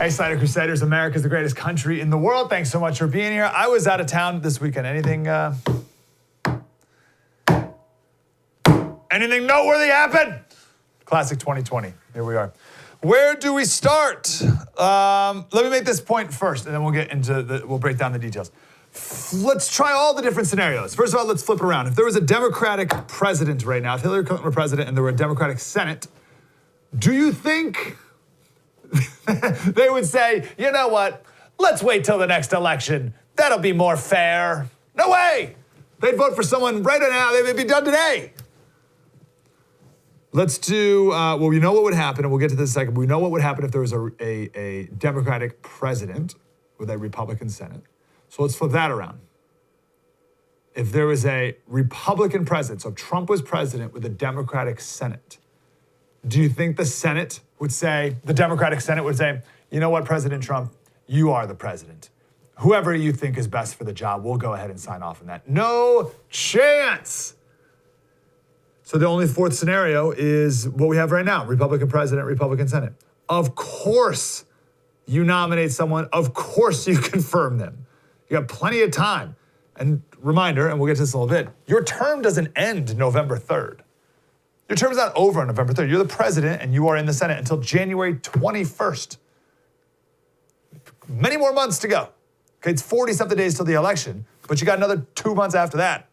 Hey, Slater Crusaders, America's the greatest country in the world. Thanks so much for being here. I was out of town this weekend. Anything noteworthy happen? Classic 2020. Here we are. Where do we start? Let me make this point first, and then we'll get into we'll break down the details. Let's try all the different scenarios. First of all, let's flip it around. If there was a Democratic president right now, if Hillary Clinton were president and there were a Democratic Senate, do you think they would say, you know what, let's wait till the next election. That'll be more fair. No way. They'd vote for someone right now. They'd be done today. Let's do, we know what would happen, and we'll get to this in a second. We know what would happen if there was a Democratic president with a Republican Senate. So let's flip that around. If there was a Republican president, so if Trump was president with a Democratic Senate, do you think the Senate would say, the Democratic Senate would say, you know what, President Trump, you are the president. Whoever you think is best for the job, we'll go ahead and sign off on that. No chance. So the only fourth scenario is what we have right now, Republican president, Republican Senate. Of course you nominate someone. Of course you confirm them. You got plenty of time. And reminder, and we'll get to this in a little bit, your term doesn't end November 3rd. Your term is not over on November 3rd. You're the president and you are in the Senate until January 21st. Many more months to go. Okay, it's 40-something days till the election, but you got another 2 months after that.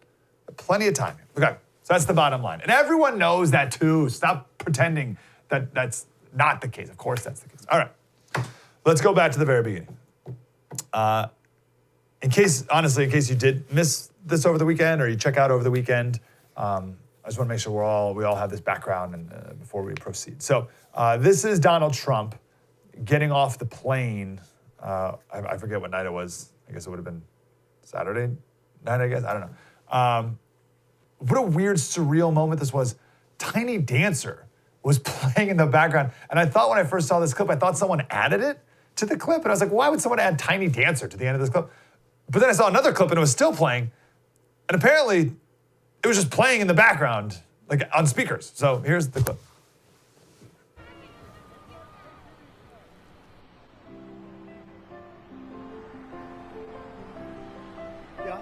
Plenty of time. Okay, so that's the bottom line. And everyone knows that too. Stop pretending that that's not the case. Of course that's the case. All right, let's go back to the very beginning. In case you did miss this over the weekend or you check out over the weekend, I just want to make sure we all have this background and before we proceed. So this is Donald Trump getting off the plane. I forget what night it was. I guess it would have been Saturday night, I guess. I don't know. What a weird, surreal moment this was. Tiny Dancer was playing in the background. And I thought when I first saw this clip, I thought someone added it to the clip. And I was like, why would someone add Tiny Dancer to the end of this clip? But then I saw another clip and it was still playing. And apparently it was just playing in the background, like on speakers. So here's the clip. Yeah.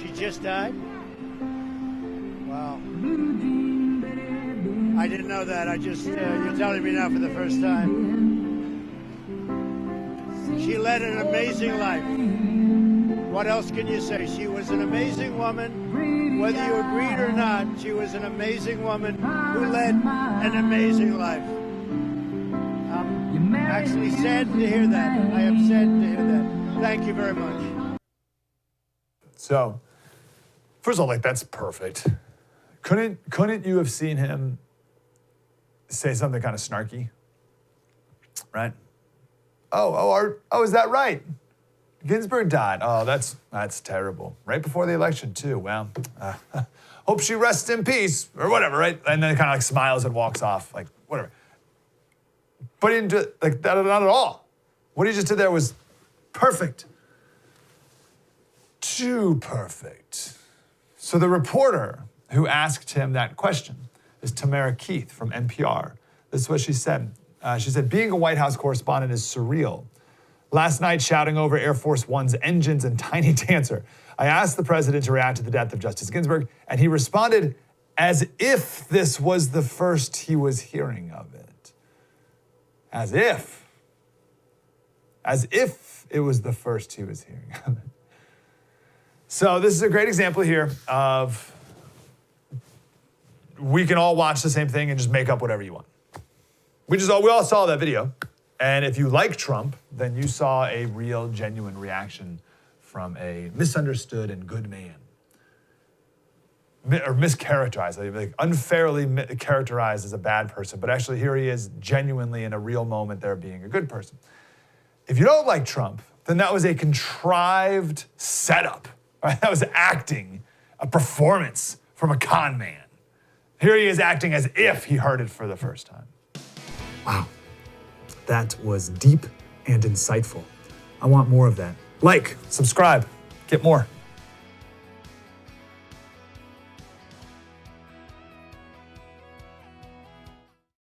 She just died? Wow. I didn't know that. You're telling me now for the first time. She led an amazing life. What else can you say? She was an amazing woman. Whether you agreed or not, she was an amazing woman who led an amazing life. I'm actually sad to hear that. I am sad to hear that. Thank you very much. So, first of all, that's perfect. Couldn't you have seen him say something kind of snarky? Right? Oh, is that right? Ginsburg died. Oh, that's terrible. Right before the election, too. Well, hope she rests in peace, or whatever, right? And then kind of smiles and walks off, whatever. But he didn't do it, not at all. What he just did there was perfect. Too perfect. So the reporter who asked him that question is Tamara Keith from NPR. This is what she said. She said, being a White House correspondent is surreal. Last night, shouting over Air Force One's engines and Tiny Dancer, I asked the president to react to the death of Justice Ginsburg, and he responded as if this was the first he was hearing of it. As if it was the first he was hearing of it. So this is a great example here of we can all watch the same thing and just make up whatever you want. We all saw that video. And if you like Trump, then you saw a real, genuine reaction from a misunderstood and good man. Or mischaracterized, unfairly characterized as a bad person. But actually here he is genuinely in a real moment there being a good person. If you don't like Trump, then that was a contrived setup. Right? That was acting, a performance from a con man. Here he is acting as if he heard it for the first time. Wow, that was deep and insightful. I want more of that. Like, subscribe, get more.